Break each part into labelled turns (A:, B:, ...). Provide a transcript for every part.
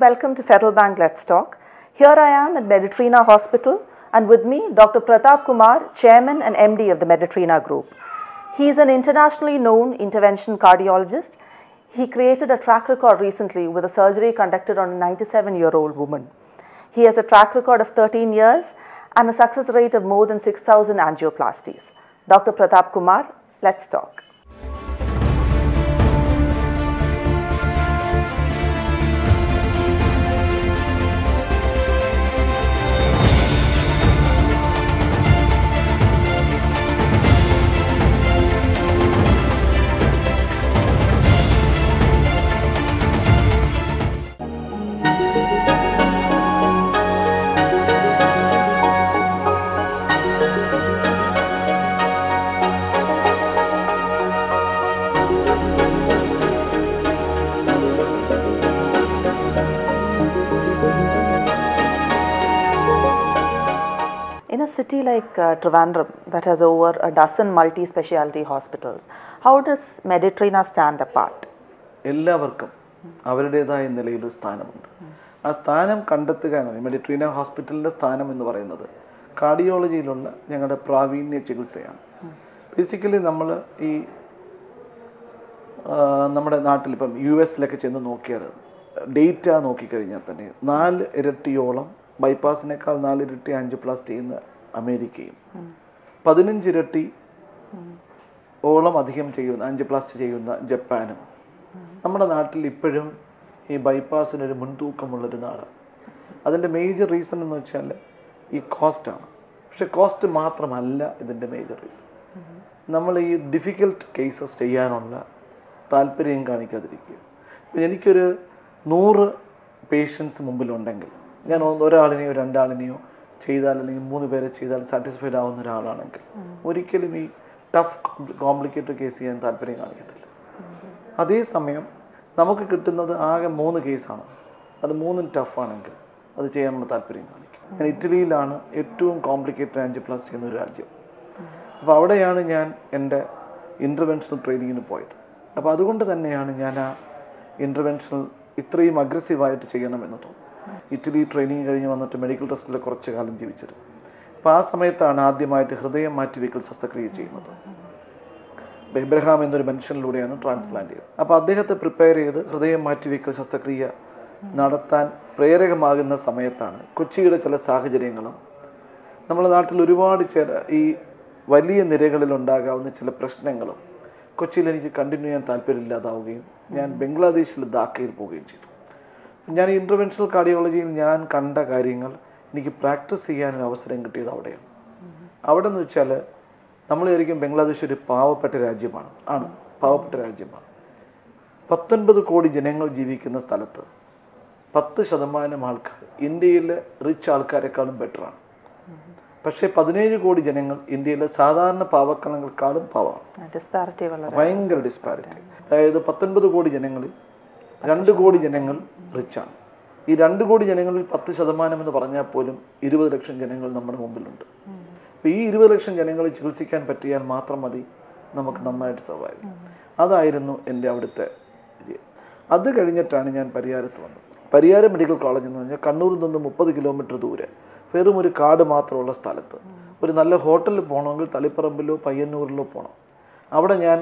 A: welcome to Federal Bank Let's Talk. Here I am at Mediterranean Hospital, and with me Dr. Pratap Kumar, Chairman and MD of the Mediterranean Group. He is an internationally known intervention cardiologist. He created a track record recently with a surgery conducted on a 97-year-old woman. He has a track record of 13 years and a success rate of more than 6,000 angioplasties. Dr. Pratap Kumar, let's talk. In a city like Trivandrum that has over a dozen multi-specialty hospitals, how does Mediterranean stand apart?
B: എല്ലാവർക്കും അവരുടേതായ നിലയിൽ ഒരു സ്ഥാനമുണ്ട്. ആ സ്ഥാനം കണ്ടെത്തുക എന്നാണ് Mediterranean ഹോസ്പിറ്റലിൻ്റെ സ്ഥാനം എന്ന് പറയുന്നത്. കാർഡിയോളജിയിലുള്ള ഞങ്ങളുടെ പ്രാവീണ്യ ചികിത്സയാണ്. ബേസിക്കലി നമ്മൾ ഈ നമ്മുടെ നാട്ടിൽ ഇപ്പം US ചെന്ന് നോക്കിയാൽ ഡേറ്റ നോക്കിക്കഴിഞ്ഞാൽ തന്നെ 4 ഇരട്ടിയോളം ബൈപ്പാസിനേക്കാൾ 4 ഇരട്ടി ആൻജിയോപ്ലാസ്റ്റി ചെയ്യുന്ന അമേരിക്കയും 15 ഇരട്ടി ഓളം അധികം ചെയ്യുന്ന ആൻജിയോപ്ലാസ്റ്റി ചെയ്യുന്ന ജപ്പാനും. നമ്മുടെ നാട്ടിൽ ഇപ്പോഴും ഈ ബൈപ്പാസിനൊരു മുൻതൂക്കമുള്ളൊരു നാടാണ്. അതിൻ്റെ മേജർ റീസൺ എന്ന് വെച്ചാൽ ഈ കോസ്റ്റാണ്. പക്ഷെ കോസ്റ്റ് മാത്രമല്ല ഇതിൻ്റെ മേജർ റീസൺ. നമ്മൾ ഈ ഡിഫിക്കൽട്ട് കേസസ് ചെയ്യാനുള്ള താല്പര്യം കാണിക്കാതിരിക്കുക. ഇപ്പം എനിക്കൊരു 100 പേഷ്യൻസ് മുമ്പിലുണ്ടെങ്കിൽ ഞാൻ ഒരാളിനെയോ 2 ആളിനെയോ ചെയ്താൽ അല്ലെങ്കിൽ 3 പേരെ ചെയ്താൽ സാറ്റിസ്ഫൈഡ് ആവുന്ന ഒരാളാണെങ്കിൽ ഒരിക്കലും ഈ ടഫ് കോംപ്ലിക്കേറ്റഡ് കേസ് ചെയ്യാൻ താല്പര്യം കാണിക്കത്തില്ല. അതേസമയം നമുക്ക് കിട്ടുന്നത് ആകെ 3 കേസാണ്. അത് 3 ടഫാണെങ്കിൽ അത് ചെയ്യാനുള്ള താല്പര്യം കാണിക്കും. ഞാൻ ഇറ്റലിയിലാണ് ഏറ്റവും കോംപ്ലിക്കേറ്റഡ് ആൻജിയോപ്ലാസ്റ്റി ചെയ്യുന്ന ഒരു രാജ്യം. അപ്പോൾ അവിടെയാണ് ഞാൻ എൻ്റെ ഇൻ്റർവെൻഷണൽ ട്രെയിനിങ്ങിന് പോയത്. അപ്പോൾ അതുകൊണ്ട് തന്നെയാണ് ഞാൻ ആ ഇൻ്റർവെൻഷണൽ ഇത്രയും അഗ്രസീവായിട്ട് ചെയ്യണമെന്ന് തോന്നുന്നു. ഇറ്റലി ട്രെയിനിങ് കഴിഞ്ഞ് വന്നിട്ട് മെഡിക്കൽ ട്രസ്റ്റിൽ കുറച്ച് കാലം ജീവിച്ചത്. അപ്പോൾ ആ സമയത്താണ് ആദ്യമായിട്ട് ഹൃദയം മാറ്റിവെക്കൽ ശസ്ത്രക്രിയ ചെയ്യുന്നത്. എബ്രഹാം എന്നൊരു മനുഷ്യനിലൂടെയാണ് ട്രാൻസ്പ്ലാന്റ് ചെയ്തത്. അപ്പോൾ അദ്ദേഹത്തെ പ്രിപ്പയർ ചെയ്ത് ഹൃദയം മാറ്റിവെക്കൽ ശസ്ത്രക്രിയ നടത്താൻ പ്രേരകമാകുന്ന സമയത്താണ് കൊച്ചിയുടെ ചില സാഹചര്യങ്ങളും നമ്മുടെ നാട്ടിൽ ഒരുപാട് ഈ വലിയ നിരകളിലുണ്ടാകാവുന്ന ചില പ്രശ്നങ്ങളും കൊച്ചിയിൽ എനിക്ക് കണ്ടിന്യൂ ചെയ്യാൻ താല്പര്യമില്ലാതാവുകയും ഞാൻ ബംഗ്ലാദേശിൽ ധാക്കയിൽ പോവുകയും ചെയ്തു. ഞാൻ ഇൻ്റർവെൻഷണൽ കാർഡിയോളജിയിൽ ഞാൻ കണ്ട കാര്യങ്ങൾ എനിക്ക് പ്രാക്ടീസ് ചെയ്യാനൊരു അവസരം കിട്ടിയത് അവിടെയാണ്. അവിടെ എന്ന് വെച്ചാൽ നമ്മൾ വിചാരിക്കും ബംഗ്ലാദേശ് ഒരു പാവപ്പെട്ട രാജ്യമാണ്. പാവപ്പെട്ട രാജ്യമാണ്. 19 കോടി ജനങ്ങൾ ജീവിക്കുന്ന സ്ഥലത്ത് 10% ആൾക്കാർ ഇന്ത്യയിലെ റിച്ച് ആൾക്കാരെക്കാളും ബെറ്ററാണ്. പക്ഷേ 17 കോടി ജനങ്ങൾ ഇന്ത്യയിലെ സാധാരണ പാവക്കണങ്ങളെക്കാളും പാവമാണ്. ഭയങ്കര ഡിസ്പാരിറ്റി. അതായത് 19 കോടി ജനങ്ങളിൽ 2 കോടി ജനങ്ങൾ റിച്ചാണ്. ഈ 2 കോടി ജനങ്ങളിൽ 10% എന്ന് പറഞ്ഞാൽ പോലും 20 ലക്ഷം ജനങ്ങൾ നമ്മുടെ മുമ്പിലുണ്ട്. അപ്പോൾ ഈ 20 ലക്ഷം ജനങ്ങളെ ചികിത്സിക്കാൻ പറ്റിയാൽ മാത്രം മതി നമുക്ക് നന്നായിട്ട് സർവൈവ്. അതായിരുന്നു എൻ്റെ അവിടുത്തെ വിജയം. അത് കഴിഞ്ഞിട്ടാണ് ഞാൻ പരിയാരത്ത് വന്നത്. പരിയാരം മെഡിക്കൽ കോളേജ് എന്ന് പറഞ്ഞാൽ കണ്ണൂരിൽ നിന്ന് 30 കിലോമീറ്റർ ദൂരെ വെറും ഒരു കാട് മാത്രമുള്ള സ്ഥലത്ത് ഒരു നല്ല ഹോട്ടലിൽ പോകണമെങ്കിൽ തളിപ്പറമ്പിലോ പയ്യന്നൂരിലോ പോകണം. അവിടെ ഞാൻ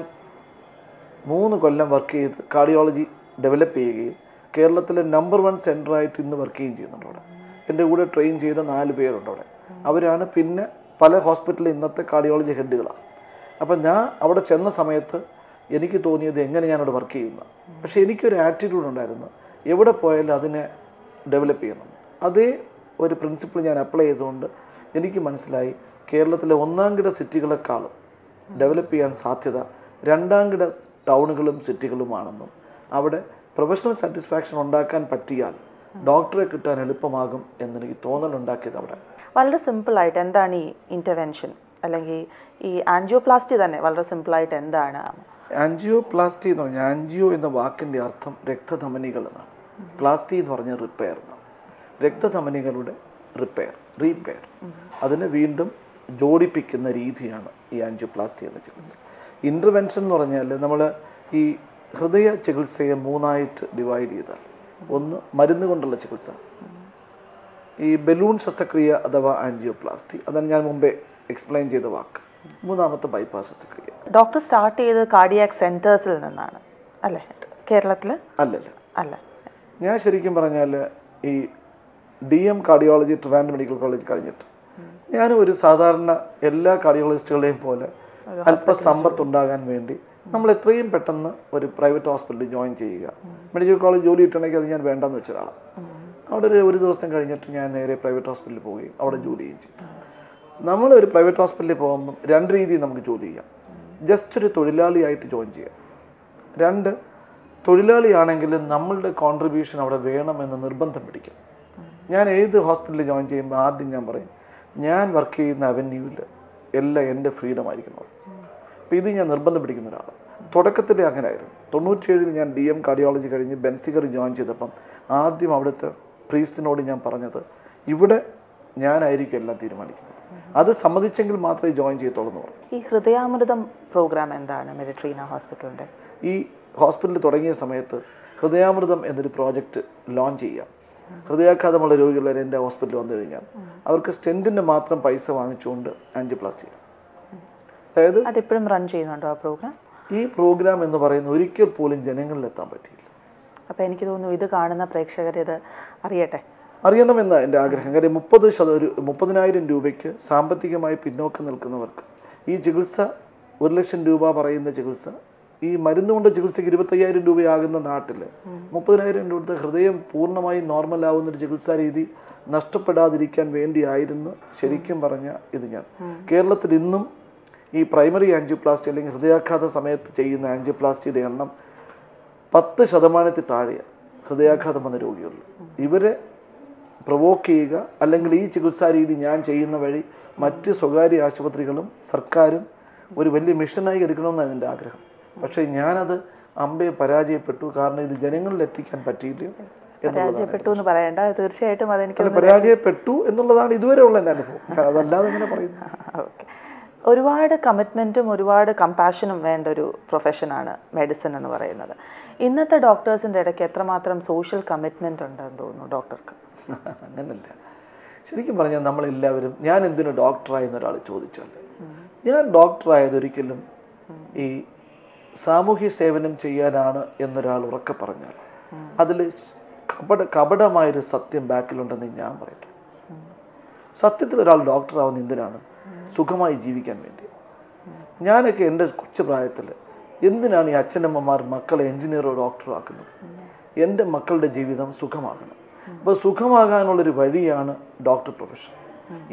B: 3 കൊല്ലം വർക്ക് ചെയ്ത് കാർഡിയോളജി ഡെവലപ്പ് ചെയ്യുകയും കേരളത്തിലെ നമ്പർ 1 സെൻ്ററായിട്ട് ഇന്ന് വർക്ക് ചെയ്യുകയും ചെയ്യുന്നുണ്ട്. അവിടെ എൻ്റെ കൂടെ ട്രെയിൻ ചെയ്ത 4 പേരുണ്ട് അവിടെ. അവരാണ് പിന്നെ പല ഹോസ്പിറ്റലിൽ ഇന്നത്തെ കാർഡിയോളജി ഹെഡുകളാണ്. അപ്പം ഞാൻ അവിടെ ചെന്ന സമയത്ത് എനിക്ക് തോന്നിയത് എങ്ങനെ ഞാനവിടെ വർക്ക് ചെയ്യുന്ന. പക്ഷേ എനിക്കൊരു ആറ്റിറ്റ്യൂഡ് ഉണ്ടായിരുന്നു, എവിടെ പോയാലും അതിനെ ഡെവലപ്പ് ചെയ്യണം. അതേ ഒരു പ്രിൻസിപ്പിൾ ഞാൻ അപ്ലൈ ചെയ്തുകൊണ്ട് എനിക്ക് മനസ്സിലായി കേരളത്തിലെ 1-ാം കിട സിറ്റികളെക്കാളും ഡെവലപ്പ് ചെയ്യാൻ സാധ്യത 2-ാം കിട ടൗണുകളും സിറ്റികളുമാണെന്നും അവിടെ പ്രൊഫഷണൽ സാറ്റിസ്ഫാക്ഷൻ ഉണ്ടാക്കാൻ പറ്റിയാൽ ഡോക്ടറെ കിട്ടാൻ എളുപ്പമാകും എന്നെനിക്ക് തോന്നലുണ്ടാക്കിയത് അവിടെ.
A: വളരെ സിമ്പിളായിട്ട് എന്താണ് ഈ ഇൻ്റർവെൻഷൻ അല്ലെങ്കിൽ ഈ ആൻജിയോപ്ലാസ്റ്റി തന്നെ വളരെ സിമ്പിളായിട്ട് എന്താണ്?
B: ആൻജിയോപ്ലാസ്റ്റി എന്ന് പറഞ്ഞാൽ ആൻജിയോ എന്ന വാക്കിൻ്റെ അർത്ഥം രക്തധമനികൾ എന്നാണ്. പ്ലാസ്റ്റി എന്ന് പറഞ്ഞാൽ റിപ്പയർ എന്നാണ്. രക്തധമനികളുടെ റീപെയർ അതിനെ വീണ്ടും ജോഡിപ്പിക്കുന്ന രീതിയാണ് ഈ ആൻജിയോപ്ലാസ്റ്റി എന്ന ചികിത്സ. ഇൻ്റർവെൻഷൻ എന്ന് പറഞ്ഞാൽ നമ്മൾ ഈ ഹൃദയ ചികിത്സയെ 3ആയിട്ട് ഡിവൈഡ് ചെയ്താൽ ഒന്ന് മരുന്ന് കൊണ്ടുള്ള ചികിത്സ, ഈ ബലൂൺ ശസ്ത്രക്രിയ അഥവാ ആൻജിയോപ്ലാസ്റ്റി, അതാണ് ഞാൻ മുമ്പേ എക്സ്പ്ലെയിൻ ചെയ്ത വാക്ക്. മൂന്നാമത്തെ ബൈപ്പാസ് ശസ്ത്രക്രിയ.
A: ഡോക്ടർ സ്റ്റാർട്ട് ചെയ്ത് കാർഡിയാക് സെൻറ്റേഴ്സിൽ നിന്നാണ് അല്ലേ, കേരളത്തിൽ?
B: അല്ലല്ല
A: അല്ല,
B: ഞാൻ ശരിക്കും പറഞ്ഞാൽ ഈ DM cardiology Trivandrum medical college കഴിഞ്ഞിട്ട് ഞാനും ഒരു സാധാരണ എല്ലാ കാർഡിയോളജിസ്റ്റുകളെയും പോലെ അല്പ സമ്പത്തുണ്ടാകാൻ വേണ്ടി നമ്മൾ എത്രയും പെട്ടെന്ന് ഒരു പ്രൈവറ്റ് ഹോസ്പിറ്റലിൽ ജോയിൻ ചെയ്യുക, മെഡിക്കൽ കോളേജ് ജോലി കിട്ടണമെങ്കിൽ അത് ഞാൻ വേണ്ടെന്ന് വെച്ച ഒരാളാണ്. അവിടെ ഒരു ദിവസം കഴിഞ്ഞിട്ട് ഞാൻ നേരെ പ്രൈവറ്റ് ഹോസ്പിറ്റലിൽ പോവുകയും അവിടെ ജോലി ചെയ്യുകയും ചെയ്തു. നമ്മൾ ഒരു പ്രൈവറ്റ് ഹോസ്പിറ്റലിൽ പോകുമ്പം രണ്ട് രീതിയിൽ നമുക്ക് ജോലി ചെയ്യാം. ജസ്റ്റ് ഒരു തൊഴിലാളിയായിട്ട് ജോയിൻ ചെയ്യാം. രണ്ട്, തൊഴിലാളിയാണെങ്കിൽ നമ്മളുടെ കോൺട്രിബ്യൂഷൻ അവിടെ വേണമെന്ന് നിർബന്ധം പിടിക്കും. ഞാൻ ഏത് ഹോസ്പിറ്റലിൽ ജോയിൻ ചെയ്യുമ്പോൾ ആദ്യം ഞാൻ പറയും, ഞാൻ വർക്ക് ചെയ്യുന്ന അവന്യൂവിൽ എല്ലാം എൻ്റെ ഫ്രീഡം ആയിരിക്കണം. അപ്പോൾ ഇത് ഞാൻ നിർബന്ധം പിടിക്കുന്ന ഒരാളാണ്. തുടക്കത്തിൽ അങ്ങനെ ആയിരുന്നു. 97 ഞാൻ DM കാർഡിയോളജി കഴിഞ്ഞ് ബെൻസിഗർ ജോയിൻ ചെയ്തപ്പം ആദ്യം അവിടുത്തെ പ്രീസ്റ്റിനോട് ഞാൻ പറഞ്ഞത്, ഇവിടെ ഞാനായിരിക്കും എല്ലാം തീരുമാനിക്കുന്നത്, അത് സമ്മതിച്ചെങ്കിൽ മാത്രമേ ജോയിൻ ചെയ്യത്തുള്ളൂ എന്ന് പറഞ്ഞു.
A: ഈ ഹൃദയാമൃതം പ്രോഗ്രാം എന്താണ് മെഡിട്രീന ഹോസ്പിറ്റലിൻ്റെ?
B: ഈ ഹോസ്പിറ്റൽ തുടങ്ങിയ സമയത്ത് ഹൃദയാമൃതം എന്നൊരു പ്രോജക്റ്റ് ലോഞ്ച് ചെയ്യാം. ഹൃദയാഘാതമുള്ള രോഗികൾ എൻ്റെ ഹോസ്പിറ്റലിൽ വന്നു കഴിഞ്ഞാൽ അവർക്ക് സ്റ്റെൻറ്റിൻ്റെ മാത്രം പൈസ വാങ്ങിച്ചുകൊണ്ട് ആൻജിയോപ്ലാസ്റ്റി ചെയ്യാം. അതായത്
A: അതിപ്പോഴും റൺ ചെയ്യുന്നുണ്ടോ ആ പ്രോഗ്രാം? ഈ
B: പ്രോഗ്രാം എന്ന് പറയുന്നത് ഒരിക്കൽ പോലും ജനങ്ങളിലെത്താൻ പറ്റിയില്ല.
A: അപ്പോൾ എനിക്ക് തോന്നുന്നു ഇത് കാണുന്ന പ്രേക്ഷകർ ഇത്
B: അറിയണമെന്ന എൻ്റെ ആഗ്രഹം. കാര്യം 30,000 രൂപയ്ക്ക് സാമ്പത്തികമായി പിന്നോക്കം നിൽക്കുന്നവർക്ക് ഈ ചികിത്സ 1 ലക്ഷം രൂപ പറയുന്ന ചികിത്സ, ഈ മരുന്നുകൊണ്ട് ചികിത്സയ്ക്ക് 25,000 രൂപയാകുന്ന നാട്ടിൽ 30,000 രൂപ ഹൃദയം പൂർണ്ണമായി നോർമലാവുന്നൊരു ചികിത്സാ രീതി നഷ്ടപ്പെടാതിരിക്കാൻ വേണ്ടിയായിരുന്നു ശരിക്കും പറഞ്ഞ ഇത്. ഞാൻ കേരളത്തിൽ ഇന്നും ഈ പ്രൈമറി ആൻജിയോപ്ലാസ്റ്റി അല്ലെങ്കിൽ ഹൃദയാഘാത സമയത്ത് ചെയ്യുന്ന ആൻജിയോപ്ലാസ്റ്റിയുടെ എണ്ണം 10% താഴെയാണ് ഹൃദയാഘാതം വന്ന രോഗികളിൽ. ഇവരെ പ്രൊവോക്ക് ചെയ്യുക, അല്ലെങ്കിൽ ഈ ചികിത്സാ രീതി ഞാൻ ചെയ്യുന്ന വഴി മറ്റ് സ്വകാര്യ ആശുപത്രികളും സർക്കാരും ഒരു വലിയ മിഷനായി എടുക്കണമെന്നാണ് എൻ്റെ ആഗ്രഹം. പക്ഷേ ഞാനത് പരാജയപ്പെട്ടു. കാരണം ഇത് ജനങ്ങളിൽ എത്തിക്കാൻ പറ്റിയില്ല.
A: പരാജയപ്പെട്ടു എന്ന് പറയണ്ട, തീർച്ചയായിട്ടും അതെനിക്ക്
B: പരാജയപ്പെട്ടു എന്നുള്ളതാണ് ഇതുവരെ ഉള്ള എൻ്റെ അനുഭവം. അതല്ലാതെ ഇങ്ങനെ പറയുന്നു.
A: ഓക്കെ, ഒരുപാട് കമ്മിറ്റ്മെൻറ്റും ഒരുപാട് കമ്പാഷനും വേണ്ട ഒരു പ്രൊഫഷനാണ് മെഡിസിൻ എന്ന് പറയുന്നത്. ഇന്നത്തെ ഡോക്ടേഴ്സിൻ്റെ ഇടയ്ക്ക് എത്രമാത്രം സോഷ്യൽ കമ്മിറ്റ്മെൻറ്റ് ഉണ്ടെന്ന് തോന്നുന്നു ഡോക്ടർക്ക്?
B: അങ്ങനല്ല, ശരിക്കും പറഞ്ഞാൽ നമ്മളെല്ലാവരും, ഞാൻ എന്തിനു ഡോക്ടറായെന്ന് ഒരാൾ ചോദിച്ചാൽ, ഞാൻ ഡോക്ടറായത് ഒരിക്കലും ഈ സാമൂഹ്യ സേവനം ചെയ്യാനാണ് എന്നൊരാൾ ഉറക്കെ പറഞ്ഞാൽ അതിൽ കപടമായൊരു സത്യം ബാക്കിലുണ്ടെന്ന് ഞാൻ പറയട്ടെ. സത്യത്തിൽ ഒരാൾ ഡോക്ടറാവുന്ന എന്തിനാണ്? സുഖമായി ജീവിക്കാൻ വേണ്ടി. ഞാനൊക്കെ എൻ്റെ കൊച്ചു പ്രായത്തിൽ എന്തിനാണ് ഈ അച്ഛനമ്മമാർ മക്കളെ എൻജിനീയറോ ഡോക്ടറോ ആക്കുന്നത്? എൻ്റെ മക്കളുടെ ജീവിതം സുഖമാകണം. അപ്പോൾ സുഖമാകാനുള്ളൊരു വഴിയാണ് ഡോക്ടർ പ്രൊഫഷൻ.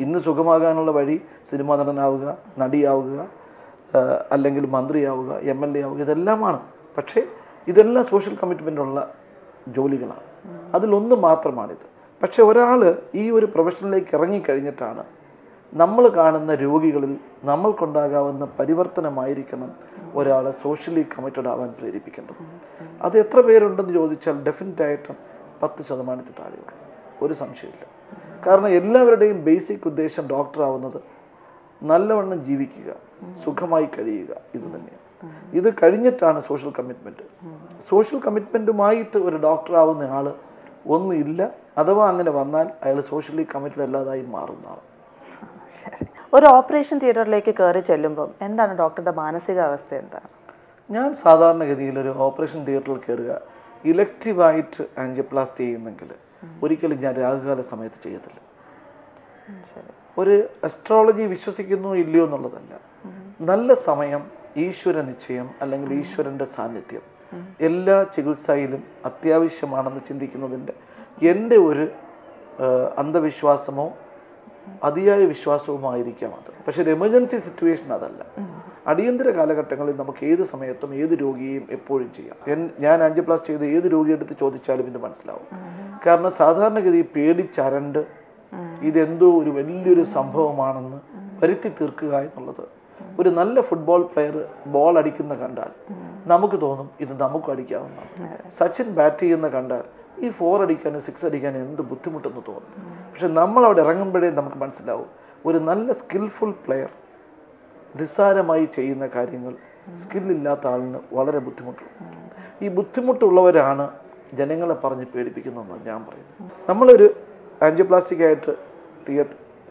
B: ഇന്ന് സുഖമാകാനുള്ള വഴി സിനിമാ നടനാവുക, നടിയാവുക, അല്ലെങ്കിൽ മന്ത്രിയാവുക, MLA ആവുക, ഇതെല്ലാമാണ്. പക്ഷേ ഇതെല്ലാം സോഷ്യൽ കമ്മിറ്റ്മെൻ്റുള്ള ജോലികളാണ്. അതിലൊന്ന് മാത്രമാണിത്. പക്ഷെ ഒരാൾ ഈ ഒരു പ്രൊഫഷനിലേക്ക് ഇറങ്ങിക്കഴിഞ്ഞിട്ടാണ് നമ്മൾ കാണുന്ന രോഗികളിൽ നമ്മൾക്കുണ്ടാകാവുന്ന പരിവർത്തനമായിരിക്കണം ഒരാളെ സോഷ്യലി കമ്മിറ്റഡ് ആവാൻ പ്രേരിപ്പിക്കേണ്ടത്. അത് എത്ര പേരുണ്ടെന്ന് ചോദിച്ചാൽ ഡെഫിനറ്റായിട്ടും 10% താഴെയുള്ളൂ, ഒരു സംശയമില്ല. കാരണം എല്ലാവരുടെയും ബേസിക് ഉദ്ദേശം ഡോക്ടറാവുന്നത് നല്ലവണ്ണം ജീവിക്കുക, സുഖമായി കഴിയുക, ഇത് തന്നെയാണ്. ഇത് കഴിഞ്ഞിട്ടാണ് സോഷ്യൽ കമ്മിറ്റ്മെൻറ്റ്. സോഷ്യൽ കമ്മിറ്റ്മെൻറ്റുമായിട്ട് ഒരു ഡോക്ടറാവുന്ന ആൾ ഒന്നും ഇല്ല. അഥവാ അങ്ങനെ വന്നാൽ അയാൾ സോഷ്യലി കമ്മിറ്റഡ് അല്ലാതായി മാറുന്നതാണ്.
A: ശരി, ഒരു ഓപ്പറേഷൻ തിയേറ്ററിലേക്ക് കയറി ചെല്ലുമ്പം എന്താണ് ഡോക്ടറുടെ മാനസികാവസ്ഥ? എന്താണ്? ഞാൻ
B: സാധാരണഗതിയിൽ ഒരു ഓപ്പറേഷൻ തിയേറ്ററിൽ കയറുക, ഇലക്റ്റീവായിട്ട് ആൻജിയോപ്ലാസ്റ്റി ചെയ്യുന്നെങ്കിൽ ഒരിക്കലും ഞാൻ രാഹുകാല സമയത്ത് ചെയ്യത്തില്ല. ഒരു അസ്ട്രോളജി വിശ്വസിക്കുന്നോ ഇല്ലയോ എന്നുള്ളതല്ല, നല്ല സമയം, ഈശ്വര നിശ്ചയം അല്ലെങ്കിൽ ഈശ്വരൻ്റെ സാന്നിധ്യം എല്ലാ ചികിത്സയിലും അത്യാവശ്യമാണെന്ന് ചിന്തിക്കുന്നതിൻ്റെ എൻ്റെ ഒരു അന്ധവിശ്വാസമോ അതിയായ വിശ്വാസവുമായിരിക്കാം അത്. പക്ഷേ ഒരു എമർജൻസി സിറ്റുവേഷൻ അതല്ല. അടിയന്തര കാലഘട്ടങ്ങളിൽ നമുക്ക് ഏത് സമയത്തും ഏത് രോഗിയെയും എപ്പോഴും ചെയ്യാം. ഞാൻ ആൻജിയോപ്ലാസ്റ്റി ചെയ്ത് ഏത് രോഗിയെടുത്ത് ചോദിച്ചാലും ഇത് മനസ്സിലാവും. കാരണം സാധാരണഗതി പേടിച്ചരണ്ട് ഇതെന്തോ ഒരു വലിയൊരു സംഭവമാണെന്ന് വരുത്തി തീർക്കുക എന്നുള്ളത്, ഒരു നല്ല ഫുട്ബോൾ പ്ലെയർ ബോൾ അടിക്കുന്ന കണ്ടാൽ നമുക്ക് തോന്നും ഇത് നമുക്കും അടിക്കാവുന്നതാണ്. സച്ചിൻ ബാറ്റ് ചെയ്യുന്ന കണ്ടാൽ ഈ 4 അടിക്കാനും 6 അടിക്കാനും എന്ത് ബുദ്ധിമുട്ടെന്ന് തോന്നും. പക്ഷെ നമ്മളവിടെ ഇറങ്ങുമ്പോഴേ നമുക്ക് മനസ്സിലാവും ഒരു നല്ല സ്കിൽഫുൾ പ്ലെയർ നിസ്സാരമായി ചെയ്യുന്ന കാര്യങ്ങൾ സ്കില്ലില്ലാത്ത ആളിന് വളരെ ബുദ്ധിമുട്ടുള്ളൂ. ഈ ബുദ്ധിമുട്ടുള്ളവരാണ് ജനങ്ങളെ പറഞ്ഞ് പേടിപ്പിക്കുന്നതെന്നാണ് ഞാൻ പറയുന്നത്. നമ്മളൊരു ആൻജിയോപ്ലാസ്റ്റിക് ആയിട്ട്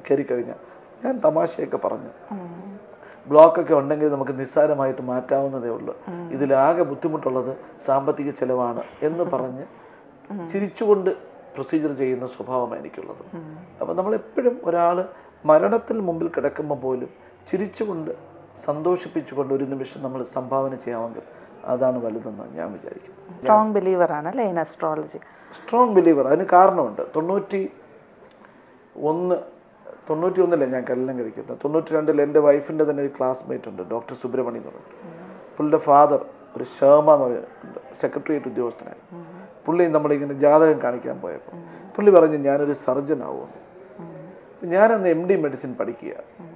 B: കയറി കഴിഞ്ഞാൽ ഞാൻ തമാശയൊക്കെ പറഞ്ഞു ബ്ലോക്കൊക്കെ ഉണ്ടെങ്കിൽ നമുക്ക് നിസ്സാരമായിട്ട് മാറ്റാവുന്നതേ ഉള്ളൂ, ഇതിലാകെ ബുദ്ധിമുട്ടുള്ളത് സാമ്പത്തിക ചെലവാണ് എന്ന് പറഞ്ഞ് ചിരിച്ചുകൊണ്ട് പ്രൊസീജിയർ ചെയ്യുന്ന സ്വഭാവമാണ് എനിക്കുള്ളത്. അപ്പോൾ നമ്മളെപ്പോഴും ഒരാൾ മരണത്തിൽ മുമ്പിൽ കിടക്കുമ്പോൾ പോലും ചിരിച്ചുകൊണ്ട് സന്തോഷിപ്പിച്ചുകൊണ്ട് ഒരു നിമിഷം നമ്മൾ സംഭാവന ചെയ്യാമെങ്കിൽ അതാണ് വലുതെന്നാണ് ഞാൻ വിചാരിക്കുന്നത്.
A: സ്ട്രോങ് ബിലീവറാണ് അല്ലേ ഇൻ അസ്ട്രോളജി?
B: Strong believer. അതിന് കാരണമുണ്ട്. 91 ഞാൻ കല്യാണം കഴിക്കുന്നത്. 92 എൻ്റെ വൈഫിൻ്റെ തന്നെ ഒരു ക്ലാസ്മേറ്റ് ഉണ്ട്, ഡോക്ടർ സുബ്രഹ്മണ്യം എന്ന് പറഞ്ഞിട്ട്. പുള്ളിയുടെ ഫാദർ ഒരു ശർമ്മ എന്ന് പറയുന്നത് സെക്രട്ടേറിയറ്റ് ഉദ്യോഗസ്ഥനായിരുന്നു. പുള്ളി നമ്മളിങ്ങനെ ജാതകം കാണിക്കാൻ പോയപ്പോൾ പുള്ളി പറഞ്ഞു ഞാനൊരു സർജൻ ആവുമെന്ന്. ഞാനന്ന് MD മെഡിസിൻ പഠിക്കുക.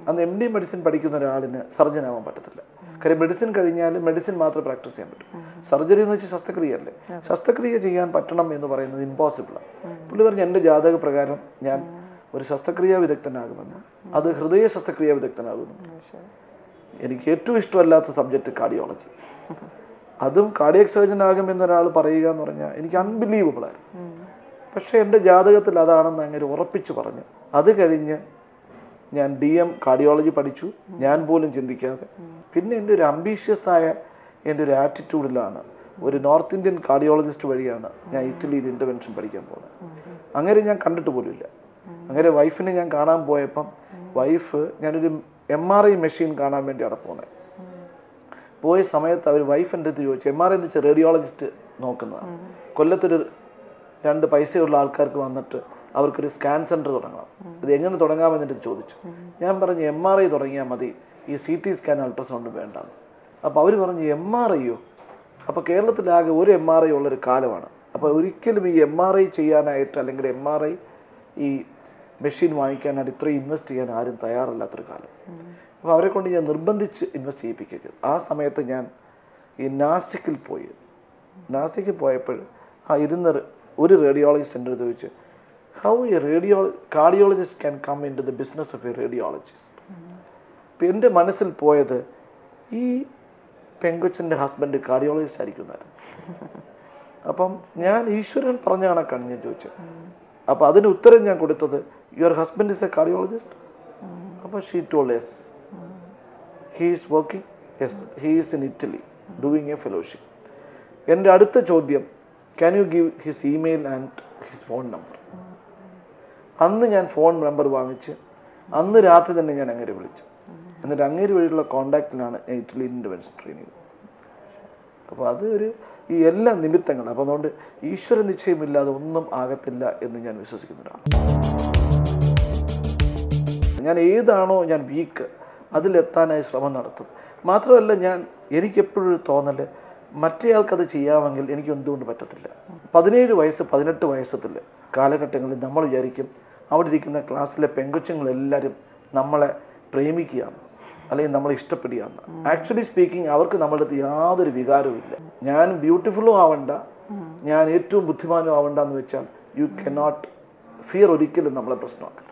B: അന്ന് MD മെഡിസിൻ പഠിക്കുന്ന ഒരാളിന് സർജൻ ആവാൻ പറ്റത്തില്ല. കാര്യം മെഡിസിൻ കഴിഞ്ഞാൽ മെഡിസിൻ മാത്രമേ പ്രാക്ടീസ് ചെയ്യാൻ പറ്റും. സർജറി എന്ന് വെച്ചാൽ ശസ്ത്രക്രിയ അല്ലേ, ശസ്ത്രക്രിയ ചെയ്യാൻ പറ്റണം എന്ന് പറയുന്നത് ഇമ്പോസിബിളാണ്. പുള്ളി പറഞ്ഞു എൻ്റെ ജാതക പ്രകാരം ഞാൻ ഒരു ശസ്ത്രക്രിയാ വിദഗ്ധനാകുമെന്ന്, അത് ഹൃദയ ശസ്ത്രക്രിയാ വിദഗ്ധനാകുന്നു. എനിക്ക് ഏറ്റവും ഇഷ്ടമല്ലാത്ത സബ്ജക്റ്റ് കാർഡിയോളജി, അതും കാർഡിയക് സർജൻ ആകുമെന്നൊരാൾ പറയുക എന്ന് പറഞ്ഞാൽ എനിക്ക് അൺബിലീവബിളായിരുന്നു. പക്ഷേ എൻ്റെ ജാതകത്തിൽ അതാണെന്ന് അങ്ങനെ ഉറപ്പിച്ച് പറഞ്ഞു. അത് കഴിഞ്ഞ് ഞാൻ DM കാർഡിയോളജി പഠിച്ചു, ഞാൻ പോലും ചിന്തിക്കാതെ. പിന്നെ എൻ്റെ ഒരു അംബീഷ്യസ് ആയ എൻ്റെ ഒരു ആറ്റിറ്റ്യൂഡിലാണ് ഒരു നോർത്ത് ഇന്ത്യൻ കാർഡിയോളജിസ്റ്റ് വഴിയാണ് ഞാൻ ഇറ്റലിയിൽ ഇൻ്റർവെൻഷൻ പഠിക്കാൻ പോകുന്നത്. അങ്ങനെ ഞാൻ കണ്ടിട്ട് പോലുമില്ല. അങ്ങനെ വൈഫിനെ ഞാൻ കാണാൻ പോയപ്പം ഞാനൊരു MRI മെഷീൻ കാണാൻ വേണ്ടിയാണ് പോകുന്നത്. പോയ സമയത്ത് അവർ വൈഫ് എൻ്റെ അടുത്ത് ചോദിച്ചു, MRI എന്ന് വെച്ചാൽ റേഡിയോളജിസ്റ്റ് നോക്കുന്നതാണ്, കൊല്ലത്തൊരു 2 പൈസയുള്ള ആൾക്കാർക്ക് വന്നിട്ട് അവർക്കൊരു സ്കാൻ സെൻറ്റർ തുടങ്ങണം, ഇത് എങ്ങനെ തുടങ്ങാമെന്നിട്ട് ചോദിച്ചു. ഞാൻ പറഞ്ഞു MRI തുടങ്ങിയാൽ മതി, ഈ CT സ്കാൻ അൾട്രാസൗണ്ട് വേണ്ടാന്ന്. അപ്പോൾ അവർ പറഞ്ഞു MRIയോ? അപ്പോൾ കേരളത്തിലാകെ ഒരു MRI ഉള്ളൊരു കാലമാണ്. അപ്പോൾ ഒരിക്കലും ഈ MRI ചെയ്യാനായിട്ട് അല്ലെങ്കിൽ MRI ഈ മെഷീൻ വാങ്ങിക്കാനായിട്ട് ഇത്രയും ഇൻവെസ്റ്റ് ചെയ്യാൻ ആരും തയ്യാറല്ലാത്തൊരു കാലം. അപ്പോൾ അവരെ കൊണ്ട് ഞാൻ നിർബന്ധിച്ച് ഇൻവെസ്റ്റ് ചെയ്യിപ്പിക്കരുത്. ആ സമയത്ത് ഞാൻ ഈ നാസിക്കിൽ പോയപ്പോൾ ഇരുന്ന ഒരു റേഡിയോളജിസ്റ്റ് എൻ്റെ അടുത്ത് ചോദിച്ചു, how a cardiologist can come in to the business of a radiologist. അപ്പോൾ എൻ്റെ മനസ്സിൽ പോയത് ഈ പെങ്കൊച്ചിൻ്റെ ഹസ്ബൻഡ് കാർഡിയോളജിസ്റ്റ് ആയിരിക്കുന്നതായിരുന്നു. അപ്പം ഞാൻ ഈശ്വരൻ പറഞ്ഞ കണക്കാണ് ഞാൻ ചോദിച്ചത്. അപ്പോൾ അതിന് ഉത്തരം ഞാൻ കൊടുത്തത്, your husband is a cardiologist? അപ്പോൾ she told yes, he is working, yes he is in Italy doing a fellowship. എൻ്റെ അടുത്ത ചോദ്യം, can you give his email and his phone number? അന്ന് ഞാൻ ഫോൺ നമ്പർ വാങ്ങിച്ച് അന്ന് രാത്രി തന്നെ ഞാൻ അങ്ങേരെ വിളിച്ചു. എന്നിട്ട് അങ്ങേര് വഴിയുള്ള കോണ്ടാക്റ്റിലാണ് ഞാൻ ഇറ്റലി ഇൻ്റർവെൻഷൻ ട്രെയിനിങ്. അപ്പോൾ അത് ഈ എല്ലാ നിമിത്തങ്ങളും. അപ്പോൾ അതുകൊണ്ട് ഈശ്വര നിശ്ചയമില്ലാതെ ഒന്നും ആകത്തില്ല എന്ന് ഞാൻ വിശ്വസിക്കുന്നതാണ്. ഞാൻ ഏതാണോ ഞാൻ വീക്ക് അതിലെത്താനായി ശ്രമം നടത്തും. മാത്രമല്ല എനിക്കെപ്പോഴും തോന്നൽ മറ്റേയാൾക്കത് ചെയ്യാമെങ്കിൽ എനിക്ക് എന്തുകൊണ്ട് പറ്റത്തില്ല. 17 വയസ്സ് 18 വയസ്സത്തിൽ കാലഘട്ടങ്ങളിൽ നമ്മൾ വിചാരിക്കും അവിടെ ഇരിക്കുന്ന ക്ലാസ്സിലെ പെങ്കൊച്ചുങ്ങളെല്ലാവരും നമ്മളെ പ്രേമിക്കുകയാണ് അല്ലെങ്കിൽ നമ്മളെ ഇഷ്ടപ്പെടുകയാണ്. ആക്ച്വലി സ്പീക്കിംഗ് അവർക്ക് നമ്മളുടെ അടുത്ത് യാതൊരു വികാരവും ഇല്ല. ഞാൻ ബ്യൂട്ടിഫുള്ളും ആവണ്ട, ഞാൻ ഏറ്റവും ബുദ്ധിമാനും ആവണ്ട എന്ന് വെച്ചാൽ യു കനോട്ട് ഫിയർ ഒരിക്കലും നമ്മളെ പ്രശ്നമാക്കും.